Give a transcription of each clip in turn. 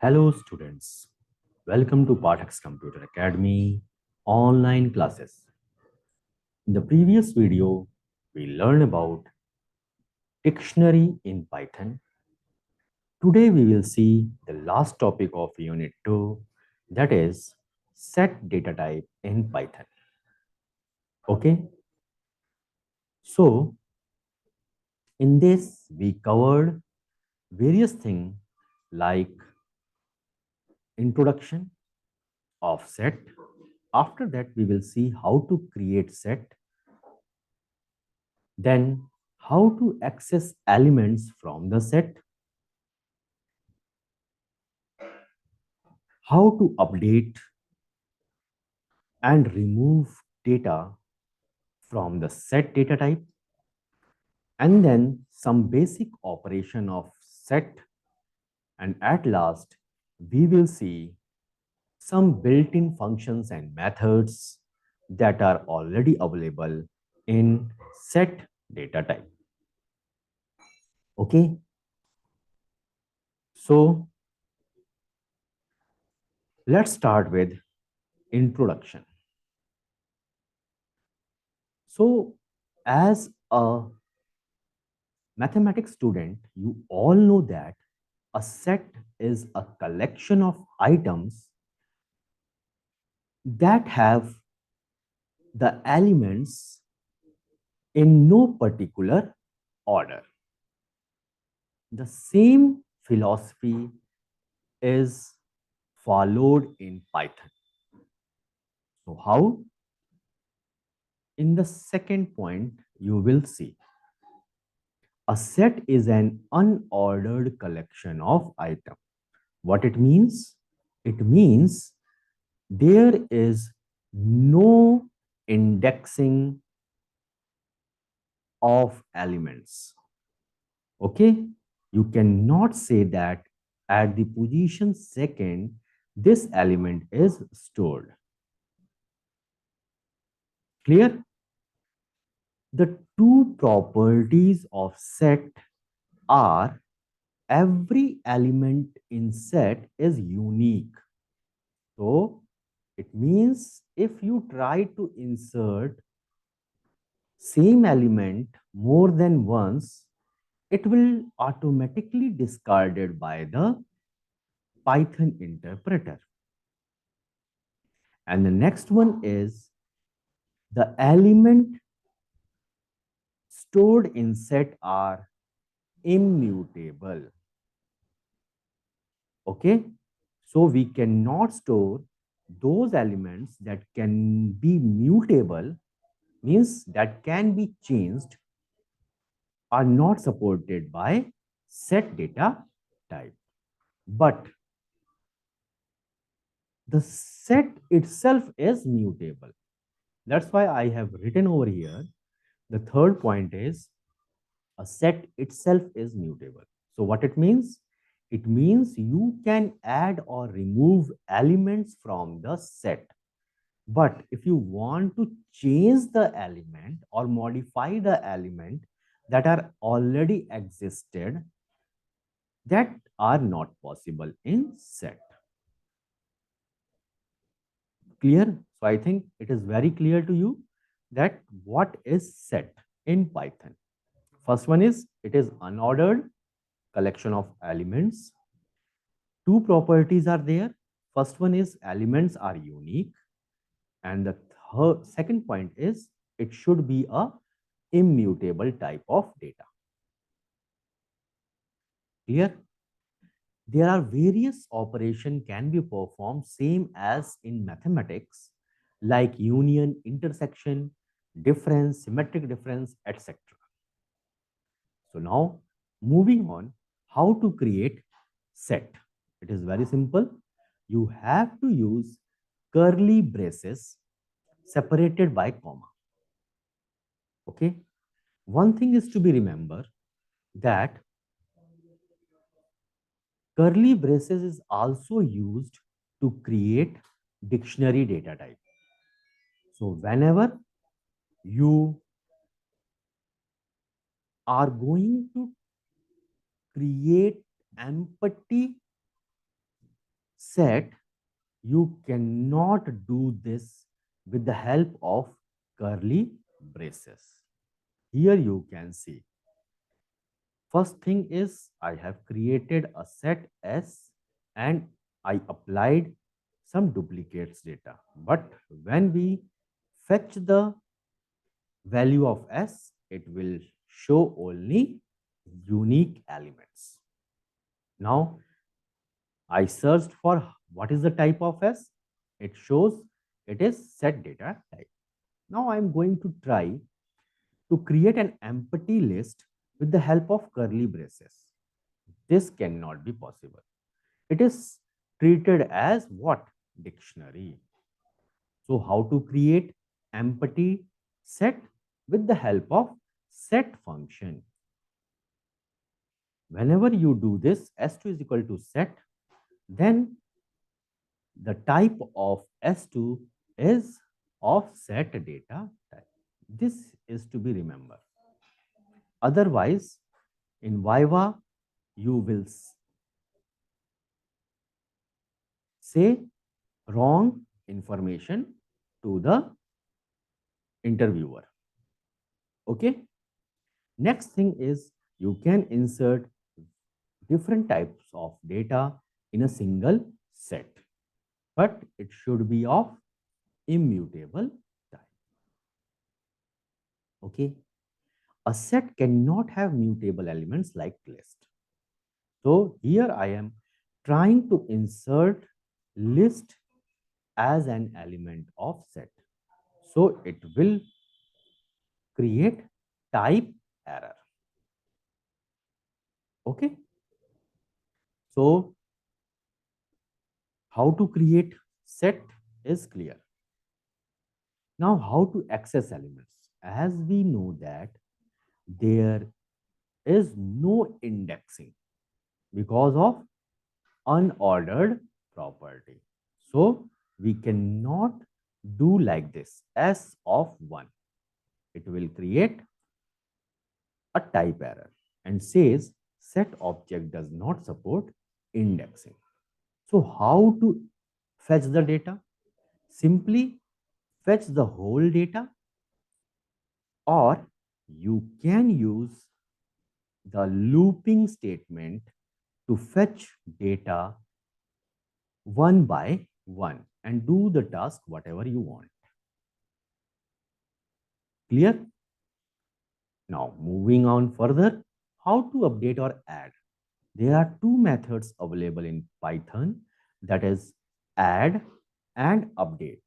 Hello students, welcome to Pathak's Computer Academy online classes. In the previous video, we learned about dictionary in Python. Today we will see the last topic of Unit 2, that is set data type in Python. Okay, so in this we covered various things like introduction of set. After that, we will see how to create set, then how to access elements from the set, how to update and remove data from the set data type, and then some basic operation of set, and at last we will see some built-in functions and methods that are already available in set data type. Okay, so let's start with introduction. So as a mathematics student, you all know that a set is a collection of items that have the elements in no particular order. The same philosophy is followed in Python. So, how? In the second point, you will see a set is an unordered collection of items. What it means? It means there is no indexing of elements. Okay, you cannot say that at the position second this element is stored. Clear? The two properties of set are every element in set is unique. So it means if you try to insert same element more than once, it will automatically discarded by the Python interpreter. And the next one is the element stored in set are immutable. Okay, so we cannot store those elements that can be mutable, means that can be changed, are not supported by set data type. But the set itself is mutable. That's why I have written over here the third point is a set itself is mutable. So what it means? It means you can add or remove elements from the set. But if you want to change the element or modify the element that are already existed, that are not possible in set. Clear? So I think it is very clear to you that what is set in Python. First one is it is unordered collection of elements. Two properties are there. First one is elements are unique, and the second point is it should be a immutable type of data. Clear? There are various operation can be performed same as in mathematics, like union, intersection, difference, symmetric difference, etc. So now moving on, how to create set. It is very simple. You have to use curly braces separated by comma. Okay. One thing is to be remember that curly braces is also used to create dictionary data type. So whenever you are going to create empty set, you cannot do this with the help of curly braces. Here you can see. First thing is I have created a set S and I applied some duplicates data. But when we fetch the value of S, it will show only unique elements. Now I searched for what is the type of S. It shows it is set data type. Now I'm going to try to create an empty list with the help of curly braces. This cannot be possible. It is treated as what? Dictionary. So how to create empty set with the help of set function? Whenever you do this, S2 is equal to set, then the type of S2 is of set data type. This is to be remembered. Otherwise, in Viva, you will say wrong information to the interviewer. Okay. Next thing is you can insert different types of data in a single set, but it should be of immutable type. Okay. A set cannot have mutable elements like list. So here I am trying to insert list as an element of set. So it will create type error. Okay. So how to create set is clear. Now how to access elements? As we know that there is no indexing because of unordered property. So we cannot do like this S of 1. It will create a type error and says set object does not support indexing. So how to fetch the data? Simply fetch the whole data, or you can use the looping statement to fetch data one by one and do the task whatever you want. Clear? Now moving on further, how to update or add? There are two methods available in Python, that is add and update.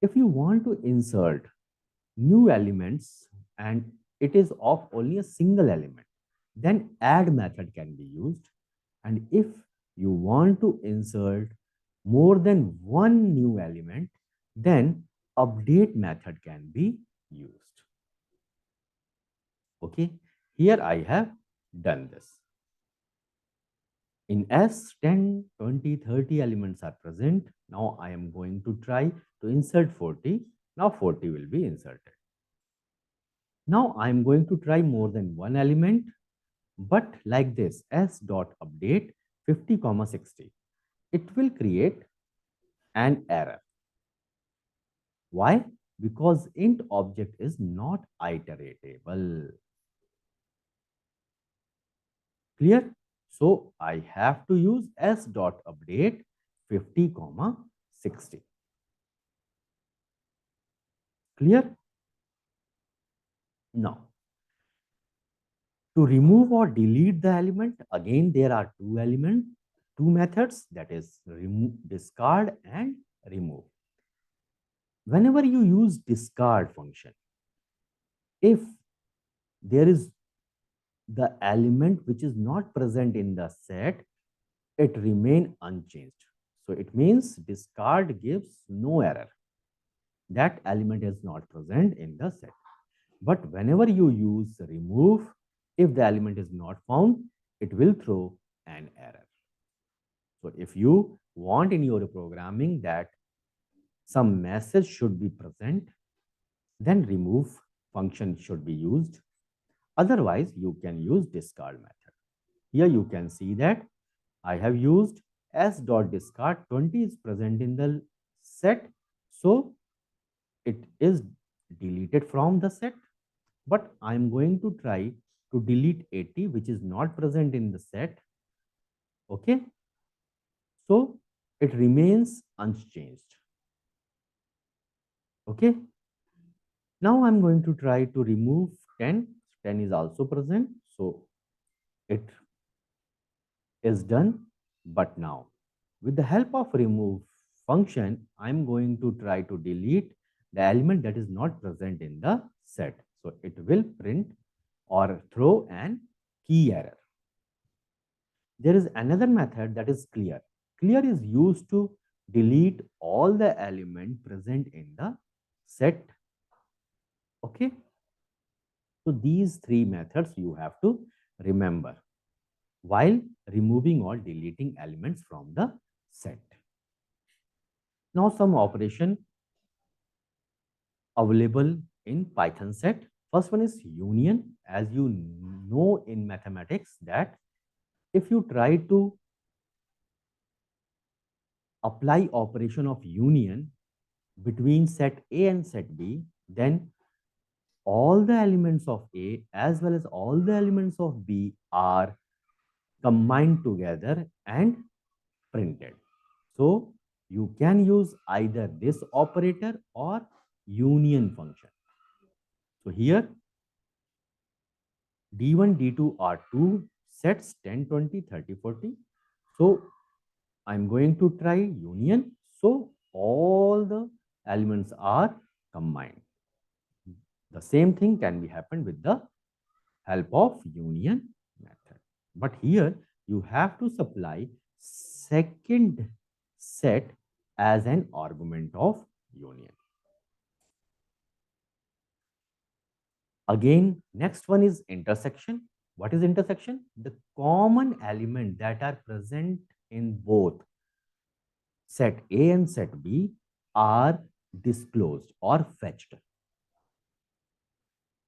If you want to insert new elements and it is of only a single element, then add method can be used. And if you want to insert more than one new element, then update method can be used. Okay, here I have done this. In S, 10, 20, 30 elements are present. Now I am going to try to insert 40. Now 40 will be inserted. Now I am going to try more than one element, but like this, S dot update 50, 60. It will create an error. Why? Because int object is not iteratable. Clear? So I have to use S dot update 50, 60. Clear? Now, to remove or delete the element, again there are two methods, that is remove, discard and remove. Whenever you use discard function, if there is the element which is not present in the set, it remain unchanged. So it means discard gives no error. That element is not present in the set. But whenever you use remove, if the element is not found, it will throw an error. So if you want in your programming that some message should be present, then remove function should be used. Otherwise, you can use discard method. Here you can see that I have used S dot discard 20 is present in the set, so it is deleted from the set. But I'm going to try to delete 80, which is not present in the set. Okay, so it remains unchanged. Okay, now I'm going to try to remove 10. 10 is also present, so it is done. But now, with the help of remove function, I'm going to try to delete the element that is not present in the set. So it will print or throw an key error. There is another method that is clear. Clear is used to delete all the element present in the set. Okay. So these three methods you have to remember while removing or deleting elements from the set. Now some operation available in Python set. First one is union. As you know in mathematics that if you try to apply operation of union between set A and set B, then all the elements of A as well as all the elements of B are combined together and printed. So you can use either this operator or union function. So here D1, D2 are two sets 10, 20, 30, 40. So I'm going to try union. So all the elements are combined. The same thing can be happened with the help of union method. But here you have to supply second set as an argument of union. Again, next one is intersection. What is intersection? The common element that are present in both set A and set B are disclosed or fetched.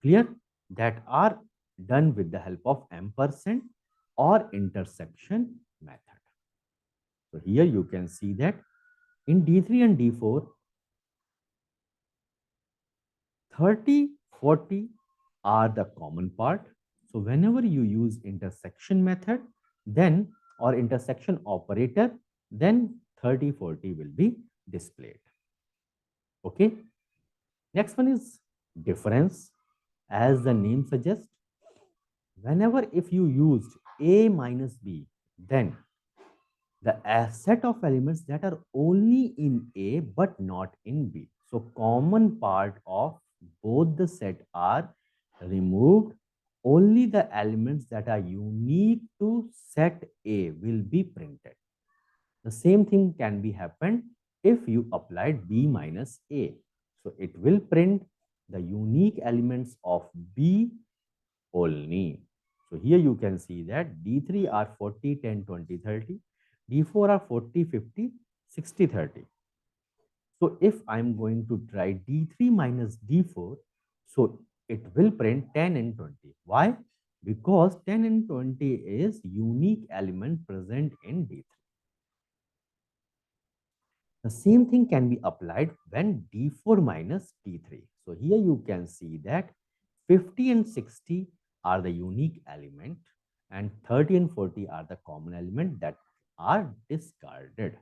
Clear? That are done with the help of ampersand or intersection method. So here you can see that in D3 and D4, 30, 40 are the common part. So whenever you use intersection method, then or intersection operator, then 30, 40 will be displayed. Okay. Next one is difference. As the name suggests, whenever if you used A minus B, then the set of elements that are only in A but not in B. So common part of both the set are removed. Only the elements that are unique to set A will be printed. The same thing can be happened if you applied B minus A. So it will print the unique elements of B only. So here you can see that D3 are 40, 10, 20, 30. D4 are 40, 50, 60, 30. So if I'm going to try D3 minus D4, so it will print 10 and 20. Why? Because 10 and 20 is unique element present in D3. The same thing can be applied when D4 minus D3. So here you can see that 50 and 60 are the unique element and 30 and 40 are the common element that are discarded.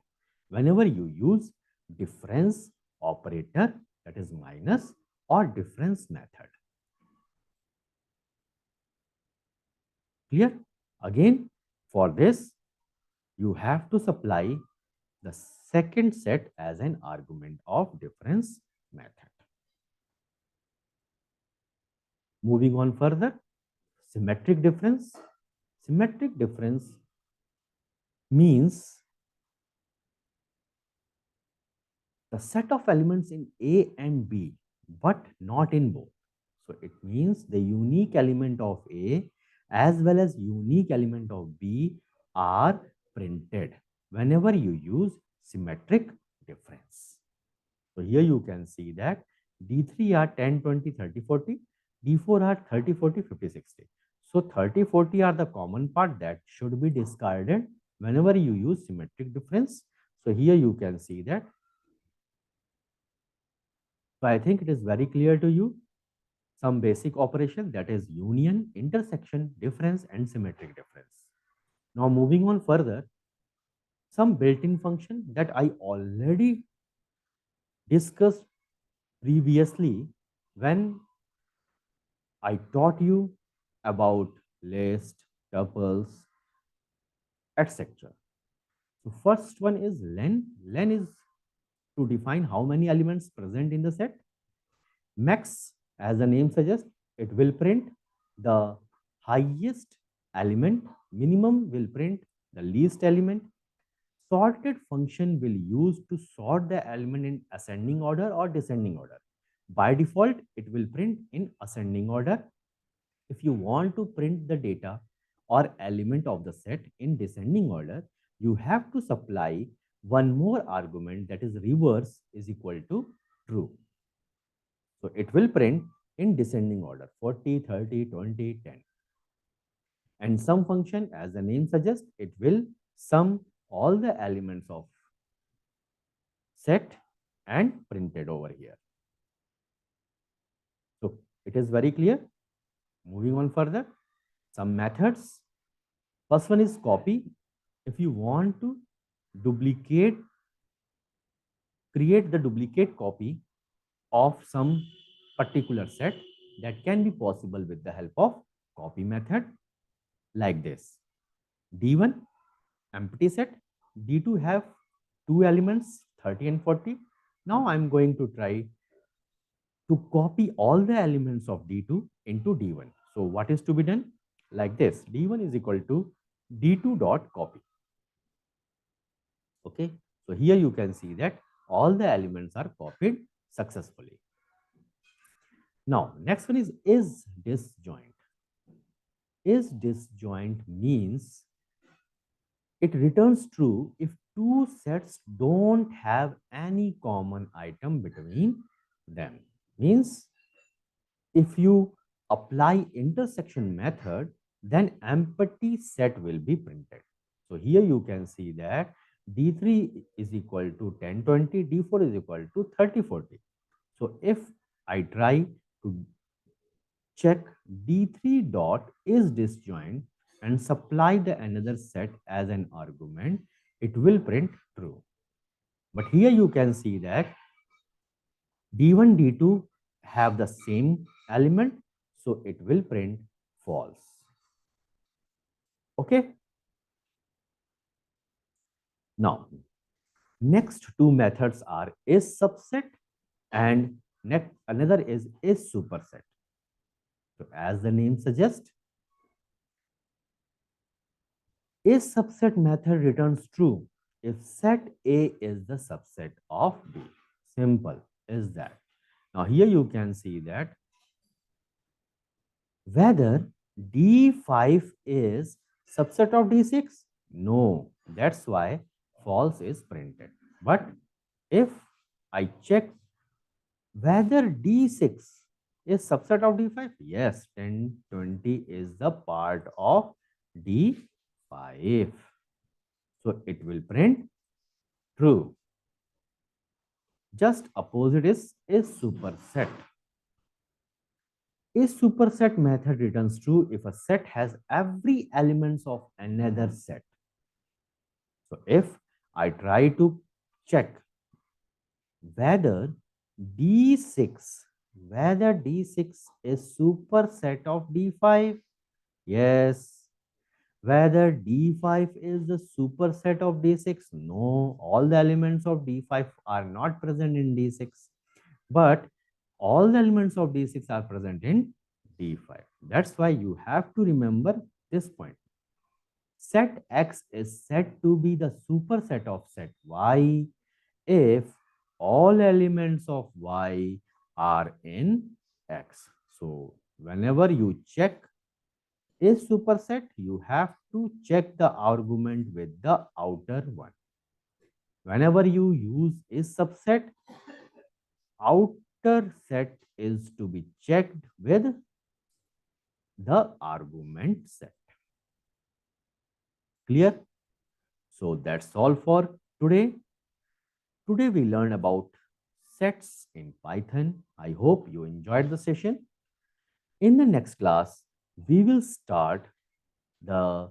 Whenever you use difference operator, that is minus or difference method. Clear? Again, for this, you have to supply the second set as an argument of difference method. Moving on further, symmetric difference. Symmetric difference means the set of elements in A and B, but not in both. So it means the unique element of A as well as unique element of B are printed whenever you use symmetric difference. So here you can see that D3 are 10, 20, 30, 40. D4 are 30, 40, 50, 60. So 30, 40 are the common part that should be discarded whenever you use symmetric difference. So here you can see that. So I think it is very clear to you some basic operation, that is union, intersection, difference, and symmetric difference. Now moving on further, some built-in function that I already discussed previously when I taught you about list, tuples, etc. So first one is len. Len is to define how many elements present in the set. Max, as the name suggests, it will print the highest element. Minimum will print the least element. Sorted function will use to sort the element in ascending order or descending order. By default, it will print in ascending order. If you want to print the data or element of the set in descending order, you have to supply one more argument, that is reverse is equal to true. So it will print in descending order 40, 30, 20, 10. And sum function, as the name suggests, it will sum all the elements of set and printed over here. So it is very clear. Moving on further, some methods. First one is copy. If you want to duplicate, create the duplicate copy of some particular set, that can be possible with the help of copy method like this. D1, empty set. D2 have two elements, 30 and 40. Now I'm going to try to copy all the elements of D2 into D1. So what is to be done? Like this, D1 is equal to D2 dot copy. Okay, so here you can see that all the elements are copied successfully. Now, next one is disjoint. Is disjoint means it returns true if two sets don't have any common item between them. Means if you apply intersection method, then empty set will be printed. So here you can see that D3 is equal to 1020, D4 is equal to 3040. So if I try to check D3 dot is disjoint and supply the another set as an argument, it will print true. But here you can see that D1, D2 have the same element, so it will print false. Okay. Now, next two methods are is subset and next another is superset. So as the name suggests, is subset method returns true if set A is the subset of B. Simple is that. Now here you can see that whether D5 is subset of D6? No, that's why false is printed. But if I check whether D6 is subset of D5, yes, 10, 20 is the part of D5. So it will print true. Just opposite is superset. A superset method returns true if a set has every elements of another set. So if I try to check whether D6, whether D6 is superset of D5, yes. Whether D5 is the superset of D6, no. All the elements of D5 are not present in D6, but all the elements of D6 are present in D5. That's why you have to remember this point. Set X is said to be the superset of set Y if all elements of Y are in X. So whenever you check is superset, you have to check the argument with the outer one. Whenever you use is subset, outer set is to be checked with the argument set. Clear? So that's all for today. Today we learned about sets in Python. I hope you enjoyed the session. In the next class, we will start the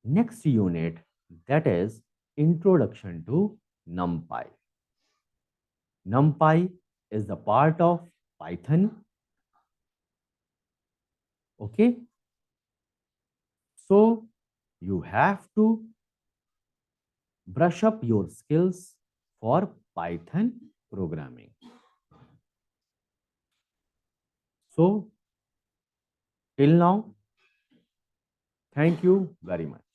next unit, that is Introduction to NumPy. NumPy is the part of Python. Okay, so you have to brush up your skills for Python programming. So, till now, thank you very much.